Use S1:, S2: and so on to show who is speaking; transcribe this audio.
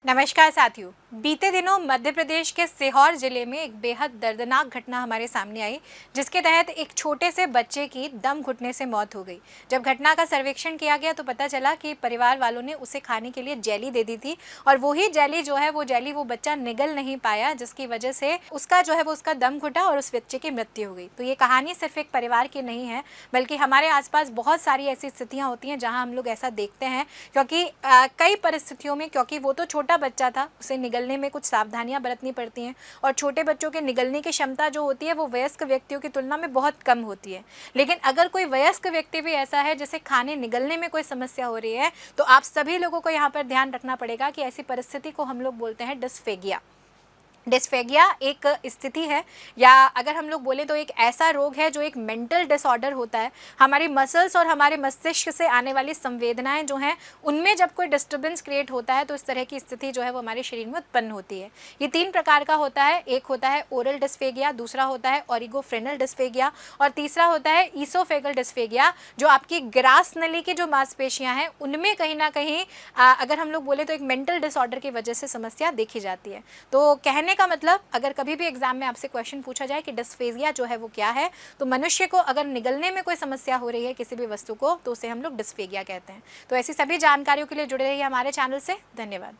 S1: नमस्कार साथियों। बीते दिनों मध्य प्रदेश के सीहोर जिले में एक बेहद दर्दनाक घटना हमारे सामने आई, जिसके तहत एक छोटे से बच्चे की दम घुटने से मौत हो गई। जब घटना का सर्वेक्षण किया गया तो पता चला कि परिवार वालों ने उसे खाने के लिए जेली दे दी थी और वही जेली वो बच्चा निगल नहीं पाया, जिसकी वजह से उसका दम घुटा और उस बच्चे की मृत्यु हो गई। तो ये कहानी सिर्फ एक परिवार की नहीं है, बल्कि हमारे आसपास बहुत सारी ऐसी स्थितियाँ होती हैं जहाँ हम लोग ऐसा देखते हैं, क्योंकि कई परिस्थितियों में, क्योंकि वो तो छोटा बच्चा था, उसे निगलने में कुछ सावधानियां बरतनी पड़ती हैं और छोटे बच्चों के निगलने की क्षमता जो होती है वो वयस्क व्यक्तियों की तुलना में बहुत कम होती है। लेकिन अगर कोई वयस्क व्यक्ति भी ऐसा है जिसे खाने निगलने में कोई समस्या हो रही है, तो आप सभी लोगों को यहाँ पर ध्यान रखना पड़ेगा कि ऐसी परिस्थिति को हम लोग बोलते हैं डिस्फेगिया। डिस्फेगिया एक स्थिति है, या अगर हम लोग बोले तो एक ऐसा रोग है जो एक मेंटल डिसऑर्डर होता है। हमारी मसल्स और हमारे मस्तिष्क से आने वाली संवेदनाएं जो हैं, उनमें जब कोई डिस्टर्बेंस क्रिएट होता है तो इस तरह की स्थिति जो है वो हमारे शरीर में उत्पन्न होती है। ये 3 प्रकार का होता है। एक होता है ओरल डिस्फेगिया, दूसरा होता है ओरिगोफ्रेनल डिस्फेगिया और तीसरा होता है ईसोफेगल डिस्फेगिया, जो आपकी ग्रास नली की जो मांसपेशियाँ हैं उनमें कहीं ना कहीं अगर हम लोग बोले तो एक मेंटल डिसऑर्डर की वजह से समस्या देखी जाती है। तो कहने का मतलब, अगर कभी भी एग्जाम में आपसे क्वेश्चन पूछा जाए कि डिस्फेजिया जो है वो क्या है, तो मनुष्य को अगर निगलने में कोई समस्या हो रही है किसी भी वस्तु को, तो उसे हम लोग डिस्फेगिया कहते हैं। तो ऐसी सभी जानकारियों के लिए जुड़े रहिए हमारे चैनल से। धन्यवाद।